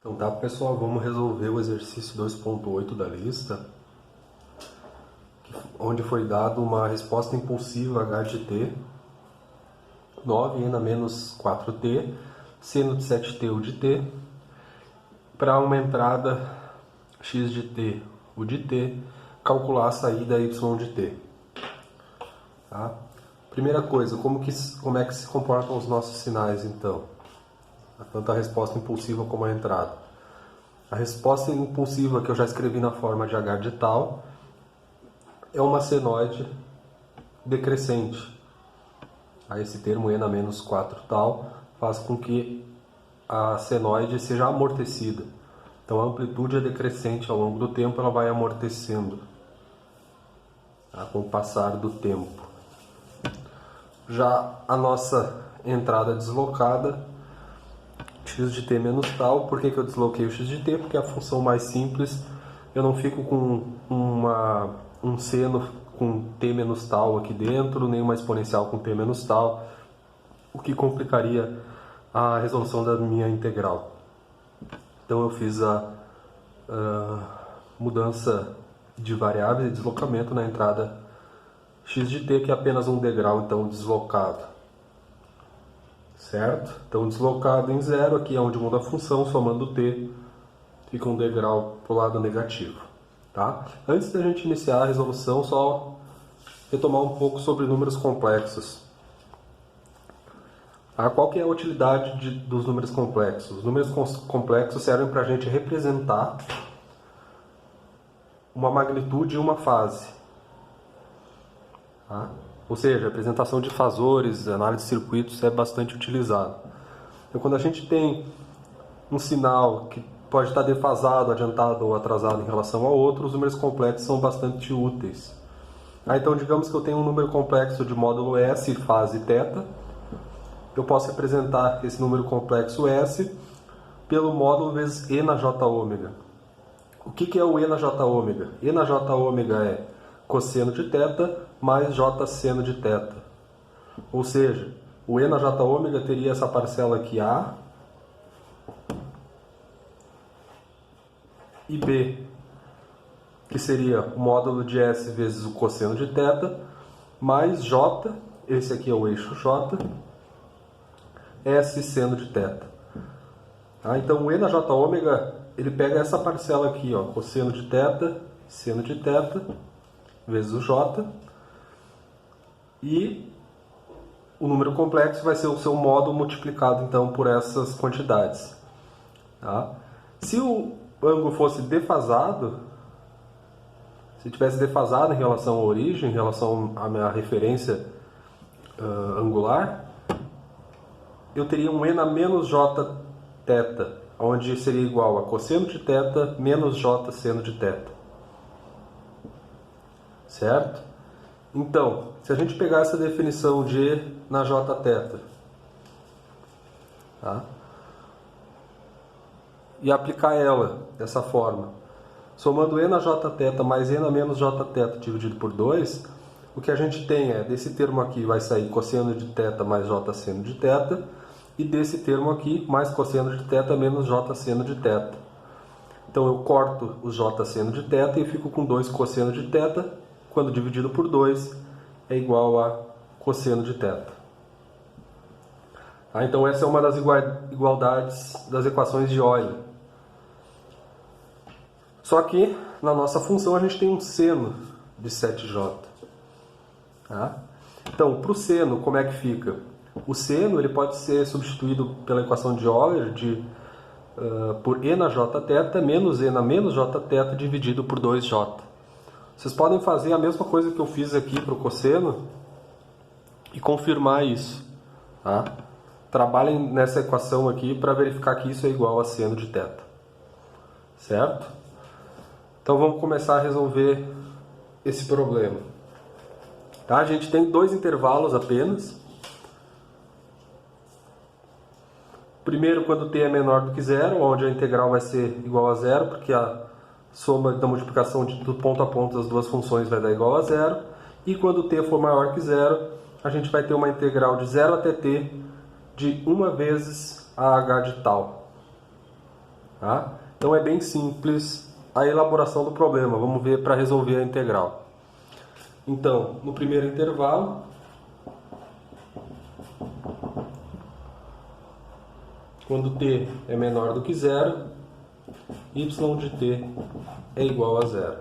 Então tá, pessoal, vamos resolver o exercício 2.8 da lista, onde foi dado uma resposta impulsiva h de t, 9n menos 4t, seno de 7t u de t, para uma entrada x de t, u de t, calcular a saída y de t. Tá? Primeira coisa, como é que se comportam os nossos sinais, então? Tanto a resposta impulsiva como a entrada. A resposta impulsiva, que eu já escrevi na forma de h de tal, é uma senoide decrescente. Esse termo n a menos 4 tal faz com que a senoide seja amortecida. Então a amplitude é decrescente ao longo do tempo, ela vai amortecendo, tá? Com o passar do tempo. Já a nossa entrada deslocada, x de t menos tal. Por que eu desloquei o x de t? Porque é a função mais simples. Eu não fico com um seno com t menos tal aqui dentro, nem uma exponencial com t menos tal, o que complicaria a resolução da minha integral. Então eu fiz a mudança de variável de deslocamento na entrada x de t, que é apenas um degrau, então deslocado. Certo? Então, deslocado em zero, aqui é onde muda a função, somando t, fica um degrau para o lado negativo. Tá? Antes da gente iniciar a resolução, só retomar um pouco sobre números complexos. Qual que é a utilidade dos números complexos? Os números complexos servem para a gente representar uma magnitude e uma fase. Tá? Ou seja, a representação de fasores, análise de circuitos é bastante utilizado. Então, quando a gente tem um sinal que pode estar defasado, adiantado ou atrasado em relação ao outro, os números complexos são bastante úteis. Então, digamos que eu tenho um número complexo de módulo S, fase θ. Eu posso representar esse número complexo S pelo módulo vezes E na J ômega. O que é o E na J ômega? E na J ômega é cosseno de θ mais J seno de θ. Ou seja, o E na J ômega teria essa parcela aqui A e B, que seria o módulo de S vezes o cosseno de θ, mais J, esse aqui é o eixo J, S seno de θ. Então o E na J ômega, ele pega essa parcela aqui, ó, cosseno de θ, seno de θ, vezes o J, e o número complexo vai ser o seu módulo multiplicado então por essas quantidades. Tá? Se o ângulo fosse defasado, se tivesse defasado em relação à origem, em relação à minha referência angular, eu teria um E na menos J θ, onde seria igual a cosseno de θ menos J seno de θ. Certo? Então, se a gente pegar essa definição de E na Jθ, tá? E aplicar ela dessa forma, somando E na Jθ mais E na menos Jθ dividido por 2, o que a gente tem é, desse termo aqui vai sair cosseno de θ mais J seno de θ, e desse termo aqui mais cosseno de θ menos J seno de θ. Então eu corto o J seno de θ e fico com 2 cosseno de θ, quando dividido por 2 é igual a cosseno de θ. Então essa é uma das igualdades das equações de Euler. Só que na nossa função a gente tem um seno de 7j. Tá? Então, para o seno, como é que fica? O seno ele pode ser substituído pela equação de Euler por E na Jθ menos E na menos Jθ dividido por 2j. Vocês podem fazer a mesma coisa que eu fiz aqui para o cosseno e confirmar isso. Tá? Trabalhem nessa equação aqui para verificar que isso é igual a seno de θ. Certo? Então vamos começar a resolver esse problema. Tá? A gente tem dois intervalos apenas. Primeiro, quando t é menor do que zero, onde a integral vai ser igual a zero, porque a soma da multiplicação do ponto a ponto das duas funções vai dar igual a zero. E quando t for maior que zero, a gente vai ter uma integral de 0 até t de 1 vezes a h de tal. tá? Então é bem simples a elaboração do problema. Vamos ver para resolver a integral. Então, no primeiro intervalo, quando t é menor do que zero, y de t é igual a zero.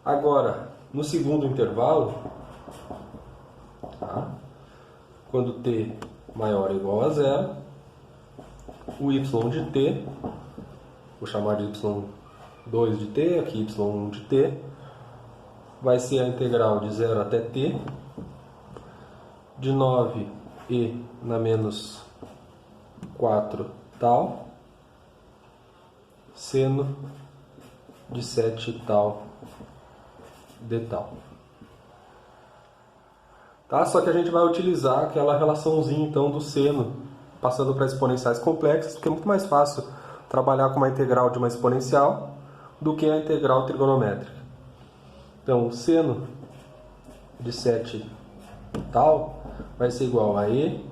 Agora, no segundo intervalo, tá? Quando t maior ou igual a zero, o y de t, vou chamar de y2 de t, aqui y1 de t, vai ser a integral de 0 até t, de 9e na menos 4 tal, seno de 7 tal de tal. Tá? Só que a gente vai utilizar aquela relaçãozinha então do seno, passando para exponenciais complexas, porque é muito mais fácil trabalhar com uma integral de uma exponencial do que a integral trigonométrica. Então, o seno de 7 tal vai ser igual a e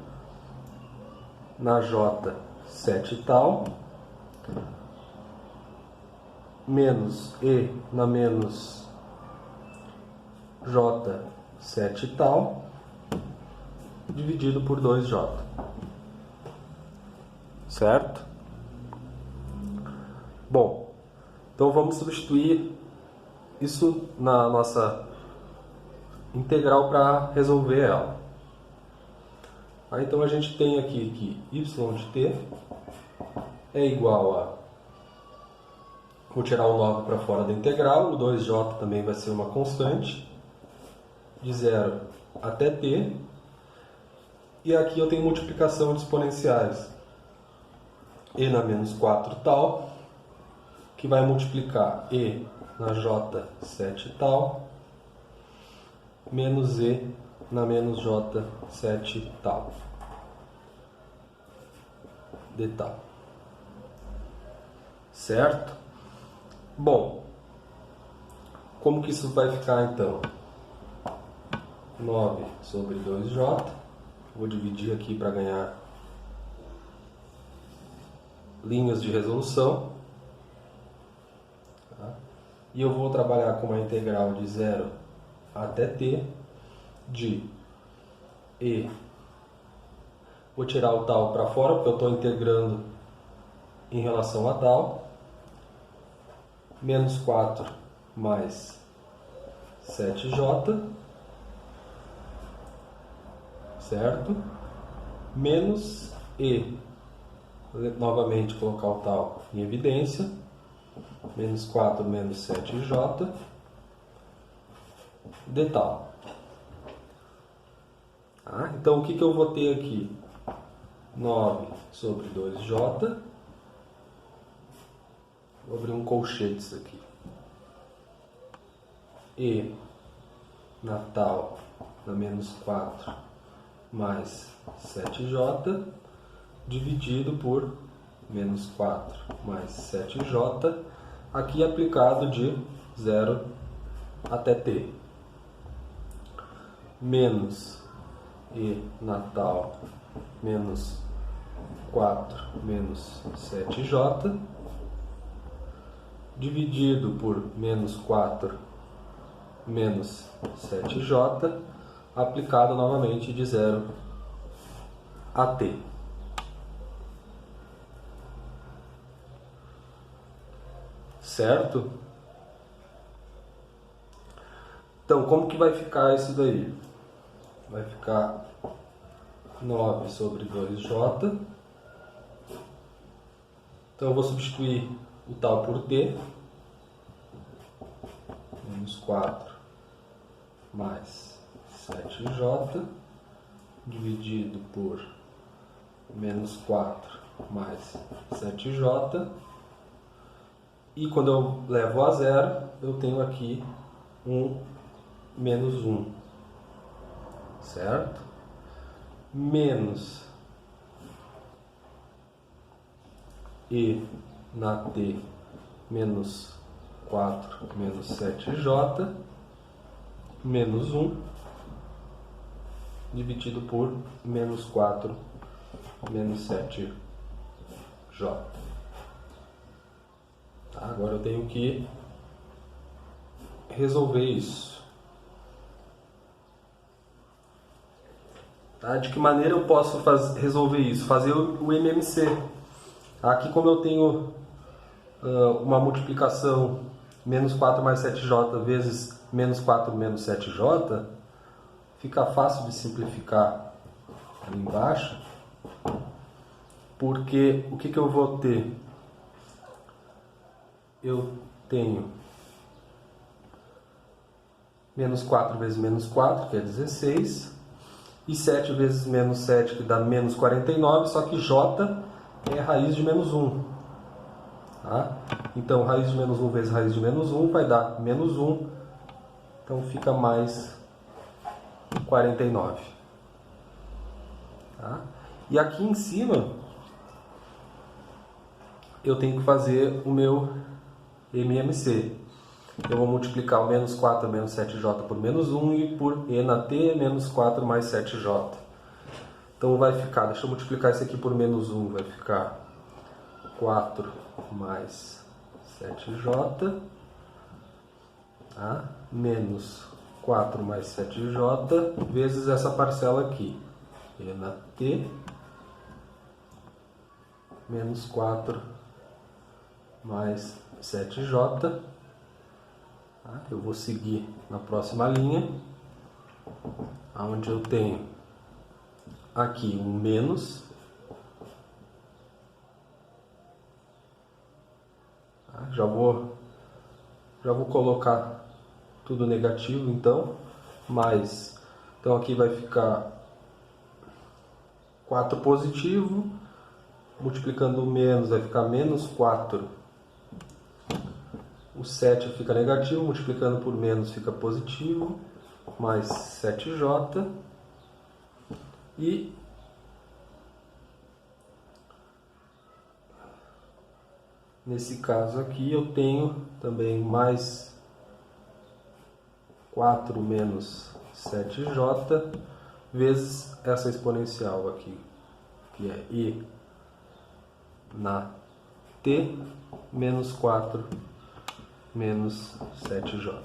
na j 7 tal menos e na menos j 7 tal dividido por 2j. Certo? Bom, então vamos substituir isso na nossa integral para resolver ela. Então a gente tem aqui que y de t é igual a... Vou tirar o 9 para fora da integral, o 2j também vai ser uma constante, de 0 até t. E aqui eu tenho multiplicação de exponenciais. E na menos 4 tal, que vai multiplicar e na j 7 tal, menos e na menos j 7 tal de tal. Certo? Bom, como que isso vai ficar então? 9 sobre 2j, vou dividir aqui para ganhar linhas de resolução. Tá? E eu vou trabalhar com uma integral de 0 até t de e. Vou tirar o tal para fora, porque eu estou integrando em relação a tal. Menos 4 mais 7j, certo? Menos e, novamente colocar o tal em evidência, menos 4 menos 7j, de tal. Então, o que eu vou ter aqui? 9 sobre 2j. Vou abrir um colchetes aqui. E na tal, na menos 4, mais 7j, dividido por menos 4 mais 7j, aqui aplicado de 0 até t. Menos e na tal, menos 4 menos 7j, dividido por menos 4 menos 7j, aplicado novamente de 0 a t. Certo? Então, como que vai ficar isso daí? Vai ficar 9 sobre 2j. Então, eu vou substituir o tal por t. Menos 4 mais 7j, dividido por menos 4 mais 7j. E quando eu levo a zero, eu tenho aqui um menos 1, certo? Menos e na t menos 4 menos 7j, menos 1, dividido por menos 4 menos 7j. Tá? Agora eu tenho que resolver isso. Tá? De que maneira eu posso resolver isso? Fazer o MMC. Aqui, como eu tenho uma multiplicação menos 4 mais 7j vezes menos 4 menos 7j, fica fácil de simplificar ali embaixo, porque o que eu vou ter? Eu tenho menos 4 vezes menos 4, que é 16, e 7 vezes menos 7, que dá menos 49, só que j é raiz de menos 1. Tá? Então, raiz de menos 1 vezes raiz de menos 1 vai dar menos 1, então fica mais 49. Tá? E aqui em cima, eu tenho que fazer o meu MMC. Eu vou multiplicar o menos 4 menos 7j por menos 1 e por e na t menos 4 mais 7j. Então vai ficar, deixa eu multiplicar isso aqui por menos 1, vai ficar 4 mais 7j, tá? Menos 4 mais 7j vezes essa parcela aqui, e na t menos 4 mais 7j. Tá? Eu vou seguir na próxima linha, onde eu tenho aqui um menos, tá? Já vou colocar tudo negativo, então, mais, então aqui vai ficar 4 positivo, multiplicando o menos vai ficar menos 4, o 7 fica negativo, multiplicando por menos fica positivo, mais 7j, e nesse caso aqui eu tenho também mais 4 menos 7j vezes essa exponencial aqui, que é e na t menos 4 menos 7j.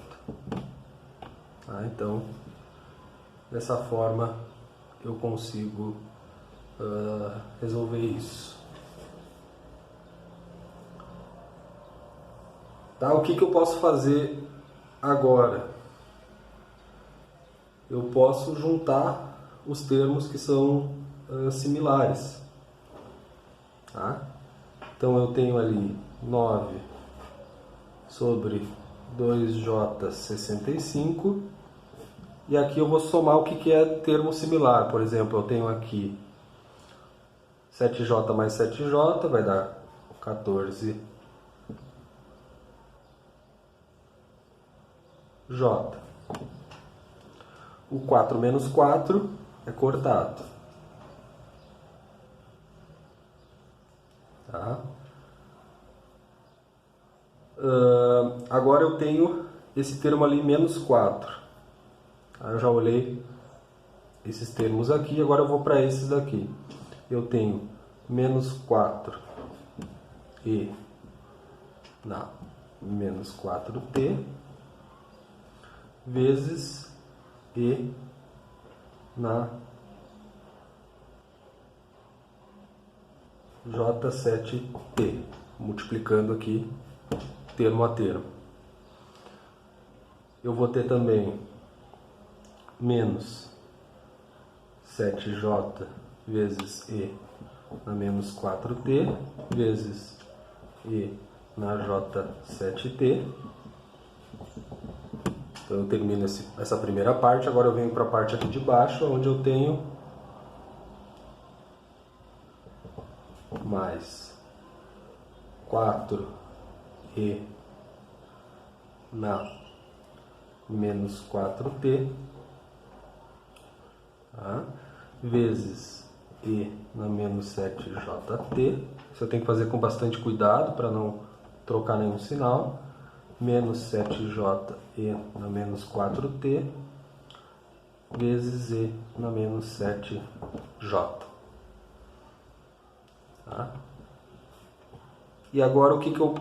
Tá? Então, dessa forma eu consigo resolver isso. Tá? O que eu posso fazer agora? Eu posso juntar os termos que são similares. Tá? Então eu tenho ali 9 sobre 2j65, e aqui eu vou somar o que é termo similar. Por exemplo, eu tenho aqui 7j mais 7j vai dar 14j. O 4 menos 4 é cortado. Tá? Agora eu tenho esse termo ali, menos 4. Eu já olhei esses termos aqui, agora eu vou para esses daqui. Eu tenho menos 4 e na menos 4t vezes e na j7t, multiplicando aqui termo a termo. Eu vou ter também menos 7j vezes e na menos 4t vezes e na j7t. Então eu termino essa primeira parte, agora eu venho para a parte aqui de baixo, onde eu tenho mais 4 e na menos 4t, tá? Vezes e na menos 7jt. Isso eu tenho que fazer com bastante cuidado para não trocar nenhum sinal. Menos 7j e na menos 4t vezes e na menos 7j. Tá? E agora o que eu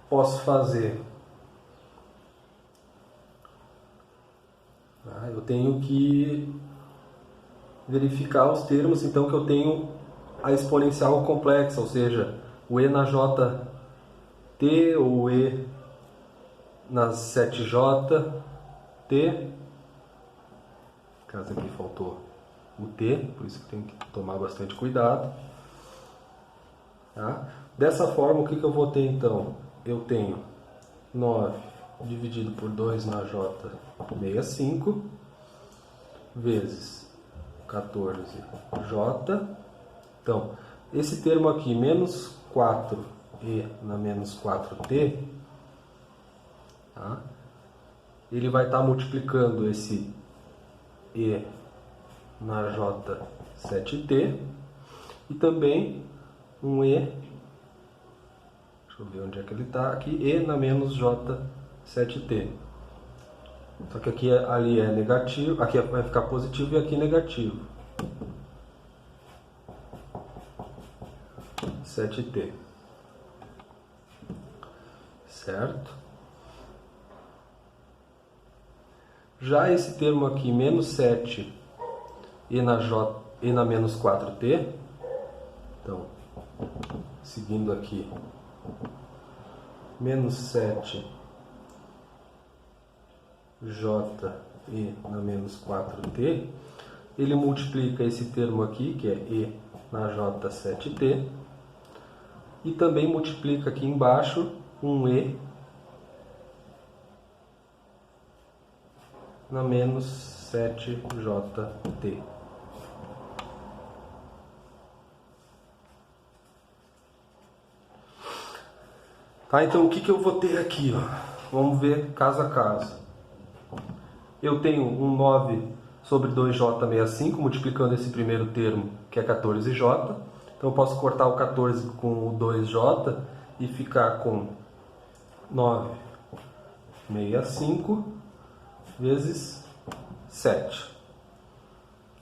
posso fazer? Eu tenho que verificar os termos, então, que eu tenho a exponencial complexa, ou seja, o e na jt ou o e nas 7j t. No caso aqui faltou o t, por isso que tem que tomar bastante cuidado. Tá? Dessa forma, o que eu vou ter então? Eu tenho 9 dividido por 2 na j, 65, vezes 14j. Então, esse termo aqui, menos 4e na menos 4t, tá? Ele vai estar multiplicando esse e na j 7t e também um e, deixa eu ver onde é que ele está, aqui, e na menos j 7t. Só que aqui ali é negativo, aqui vai ficar positivo e aqui negativo. 7t. Certo? Já esse termo aqui, menos 7 e na menos 4t, então, seguindo aqui, menos 7 j e na menos 4t, ele multiplica esse termo aqui, que é e na j 7t, e também multiplica aqui embaixo um e na menos 7jt. Tá, então o que eu vou ter aqui? Vamos ver caso a caso. Eu tenho um 9 sobre 2j65, multiplicando esse primeiro termo, que é 14j. Então eu posso cortar o 14 com o 2j e ficar com 965 vezes 7.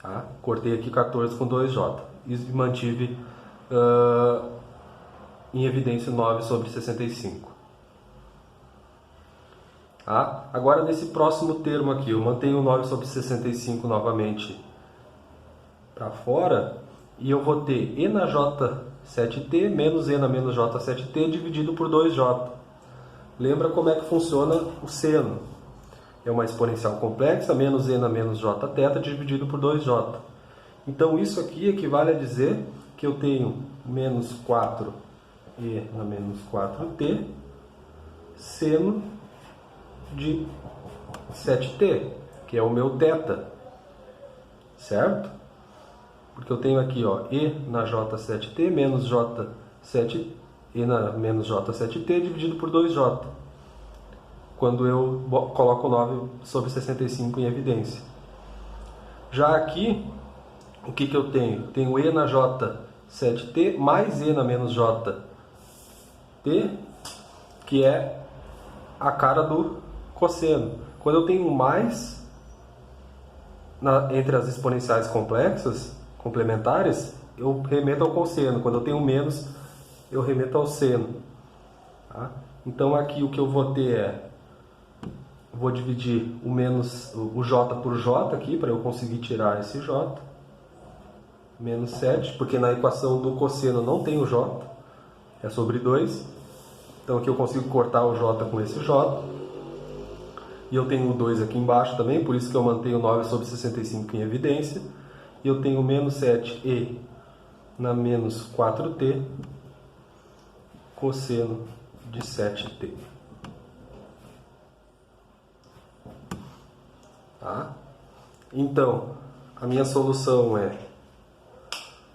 Tá? Cortei aqui 14 com 2j e mantive em evidência 9 sobre 65. Tá? Agora nesse próximo termo aqui, eu mantenho o 9 sobre 65 novamente para fora e eu vou ter e na j7t menos e na menos j7t dividido por 2j. Lembra como é que funciona o seno? É uma exponencial complexa, menos e na menos jθ dividido por 2j. Então isso aqui equivale a dizer que eu tenho menos 4e na menos 4t seno de 7t, que é o meu θ, certo? Porque eu tenho aqui, ó, e na j7t menos j7 e na menos j7t dividido por 2j, quando eu coloco 9 sobre 65 em evidência. Já aqui, o que eu tenho? Tenho e na j7t mais e na menos jt, que é a cara do cosseno. Quando eu tenho mais entre as exponenciais complexas, complementares, eu remeto ao cosseno. Quando eu tenho menos, eu remeto ao seno. Tá? Então aqui o que eu vou ter é, vou dividir o j por j aqui, para eu conseguir tirar esse j. Menos 7, porque na equação do cosseno não tem o j, é sobre 2. Então aqui eu consigo cortar o j com esse j. E eu tenho o 2 aqui embaixo também, por isso que eu mantenho 9 sobre 65 em evidência. E eu tenho menos 7e na menos 4t cosseno de 7t. Tá? Então, a minha solução é,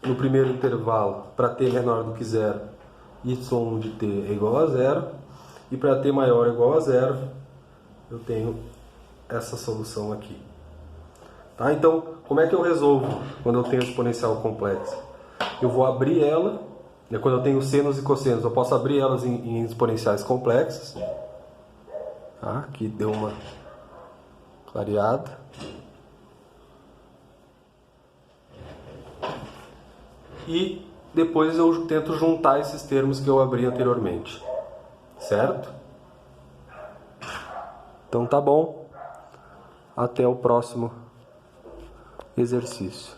no primeiro intervalo, para t menor do que 0, y1 de t é igual a 0. E para t maior ou igual a 0, eu tenho essa solução aqui. Tá? Então, como é que eu resolvo quando eu tenho exponencial complexa? Eu vou abrir ela, quando eu tenho senos e cossenos, eu posso abrir elas em exponenciais complexas. Tá? Aqui deu uma clareada. E depois eu tento juntar esses termos que eu abri anteriormente, certo? Então tá bom, até o próximo exercício.